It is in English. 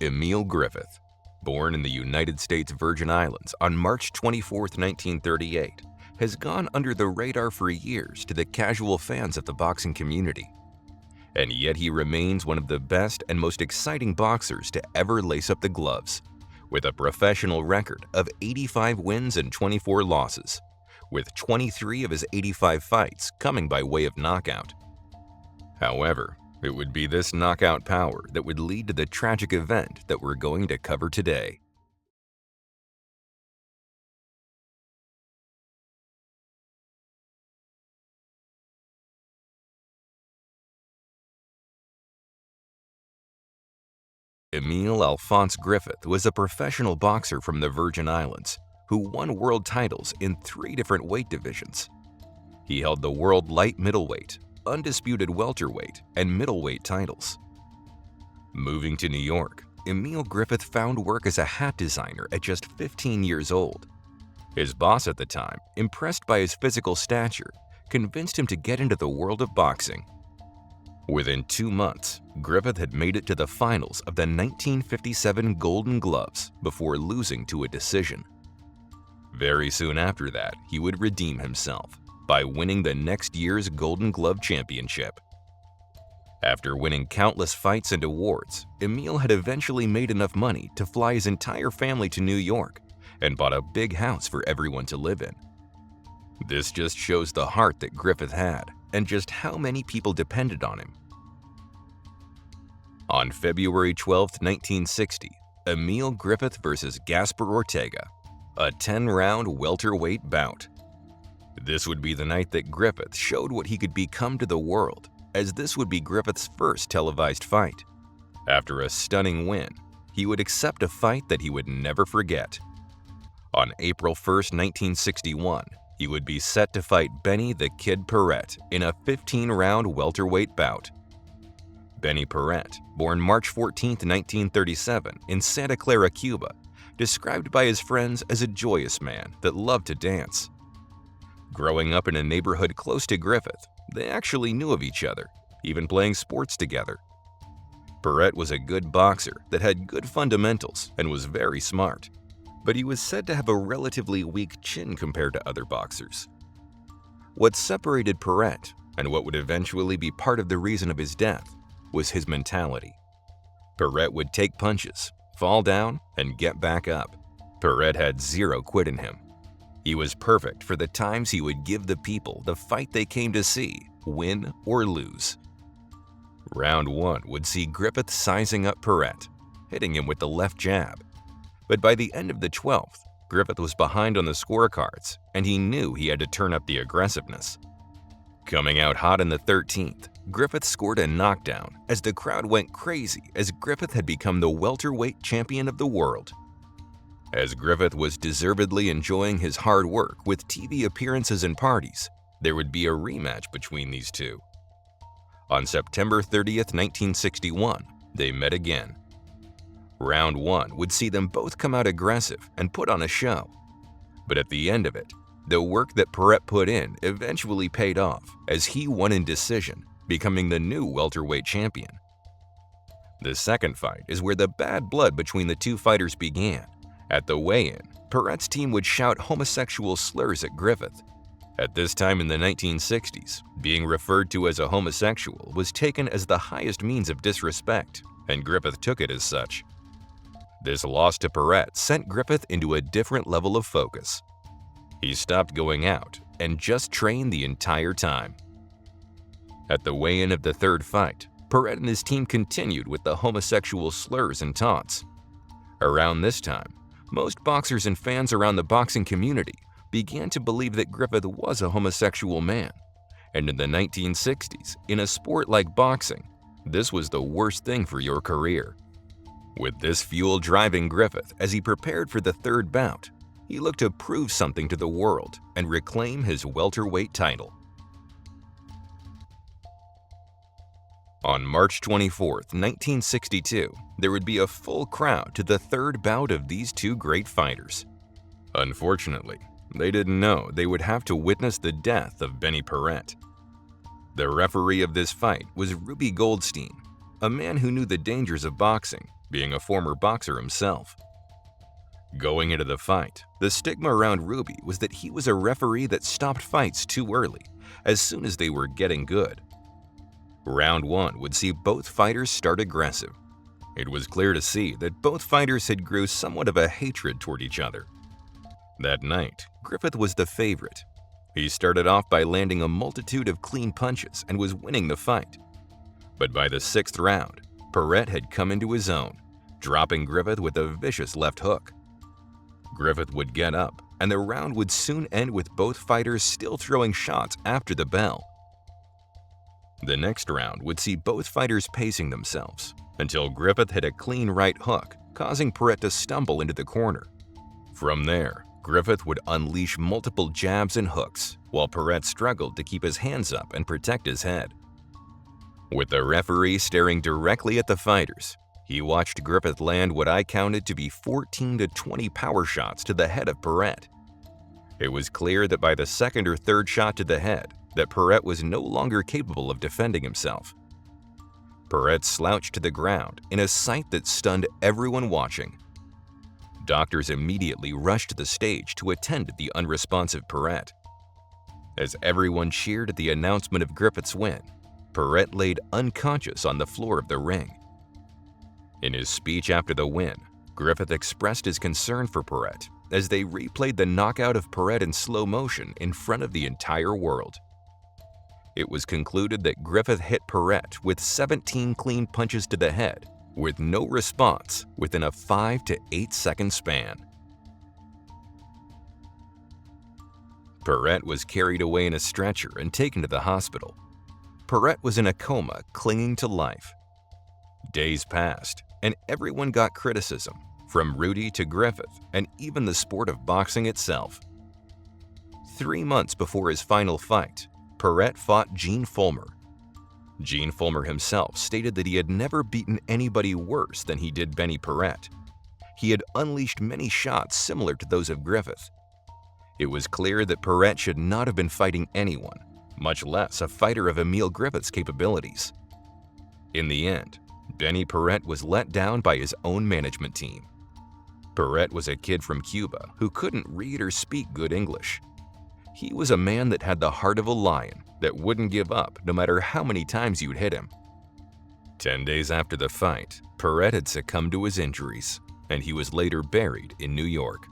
Emile Griffith, born in the United States Virgin Islands on March 24, 1938, has gone under the radar for years to the casual fans of the boxing community. And yet he remains one of the best and most exciting boxers to ever lace up the gloves, with a professional record of 85 wins and 24 losses, with 23 of his 85 fights coming by way of knockout. However, it would be this knockout power that would lead to the tragic event that we're going to cover today. Emile Alphonse Griffith was a professional boxer from the Virgin Islands who won world titles in 3 different weight divisions. He held the world light middleweight, undisputed welterweight, and middleweight titles. Moving to New York, Emile Griffith found work as a hat designer at just 15 years old. His boss at the time, impressed by his physical stature, convinced him to get into the world of boxing. Within 2 months, Griffith had made it to the finals of the 1957 Golden Gloves before losing to a decision. Very soon after that, he would redeem himself by winning the next year's Golden Glove Championship. After winning countless fights and awards, Emile had eventually made enough money to fly his entire family to New York and bought a big house for everyone to live in. This just shows the heart that Griffith had and just how many people depended on him. On February 12, 1960, Emile Griffith vs. Gaspar Ortega, a 10-round welterweight bout. This would be the night that Griffith showed what he could become to the world, as this would be Griffith's first televised fight. After a stunning win, he would accept a fight that he would never forget. On April 1, 1961, he would be set to fight Benny the Kid Paret in a 15-round welterweight bout. Benny Paret, born March 14, 1937, in Santa Clara, Cuba, described by his friends as a joyous man that loved to dance. Growing up in a neighborhood close to Griffith, they actually knew of each other, even playing sports together. Paret was a good boxer that had good fundamentals and was very smart, but he was said to have a relatively weak chin compared to other boxers. What separated Paret, and what would eventually be part of the reason of his death, was his mentality. Paret would take punches, fall down, and get back up. Paret had zero quit in him. He was perfect for the times he would give the people the fight they came to see, win or lose. Round 1 would see Griffith sizing up Paret, hitting him with the left jab. But by the end of the 12th, Griffith was behind on the scorecards, and he knew he had to turn up the aggressiveness. Coming out hot in the 13th, Griffith scored a knockdown as the crowd went crazy as Griffith had become the welterweight champion of the world. As Griffith was deservedly enjoying his hard work with TV appearances and parties, there would be a rematch between these two. On September 30, 1961, they met again. Round 1 would see them both come out aggressive and put on a show. But at the end of it, the work that Paret put in eventually paid off as he won in decision, becoming the new welterweight champion. The second fight is where the bad blood between the two fighters began. At the weigh-in, Paret's team would shout homosexual slurs at Griffith. At this time in the 1960s, being referred to as a homosexual was taken as the highest means of disrespect, and Griffith took it as such. This loss to Paret sent Griffith into a different level of focus. He stopped going out and just trained the entire time. At the weigh-in of the third fight, Paret and his team continued with the homosexual slurs and taunts. Around this time, most boxers and fans around the boxing community began to believe that Griffith was a homosexual man. And in the 1960s, in a sport like boxing, this was the worst thing for your career. With this fuel driving Griffith as he prepared for the third bout, he looked to prove something to the world and reclaim his welterweight title. On March 24, 1962, there would be a full crowd to the third bout of these two great fighters. Unfortunately, they didn't know they would have to witness the death of Benny Paret. The referee of this fight was Ruby Goldstein, a man who knew the dangers of boxing, being a former boxer himself. Going into the fight, the stigma around Ruby was that he was a referee that stopped fights too early, as soon as they were getting good. Round 1 would see both fighters start aggressive. It was clear to see that both fighters had grew somewhat of a hatred toward each other. That night, Griffith was the favorite. He started off by landing a multitude of clean punches and was winning the fight. But by the 6th round, Paret had come into his own, dropping Griffith with a vicious left hook. Griffith would get up, and the round would soon end with both fighters still throwing shots after the bell. The next round would see both fighters pacing themselves, until Griffith hit a clean right hook, causing Paret to stumble into the corner. From there, Griffith would unleash multiple jabs and hooks, while Paret struggled to keep his hands up and protect his head. With the referee staring directly at the fighters, he watched Griffith land what I counted to be 14 to 20 power shots to the head of Paret. It was clear that by the 2nd or 3rd shot to the head, that Paret was no longer capable of defending himself. Paret slouched to the ground in a sight that stunned everyone watching. Doctors immediately rushed to the stage to attend to the unresponsive Paret. As everyone cheered at the announcement of Griffith's win, Paret laid unconscious on the floor of the ring. In his speech after the win, Griffith expressed his concern for Paret as they replayed the knockout of Paret in slow motion in front of the entire world. It was concluded that Griffith hit Paret with 17 clean punches to the head, with no response within a 5 to 8 second span. Paret was carried away in a stretcher and taken to the hospital. Paret was in a coma, clinging to life. Days passed, and everyone got criticism, from Rudy to Griffith, and even the sport of boxing itself. 3 months before his final fight, Paret fought Gene Fullmer. Gene Fullmer himself stated that he had never beaten anybody worse than he did Benny Paret. He had unleashed many shots similar to those of Griffith. It was clear that Paret should not have been fighting anyone, much less a fighter of Emile Griffith's capabilities. In the end, Benny Paret was let down by his own management team. Paret was a kid from Cuba who couldn't read or speak good English. He was a man that had the heart of a lion that wouldn't give up no matter how many times you'd hit him. 10 days after the fight, Paret had succumbed to his injuries, and he was later buried in New York.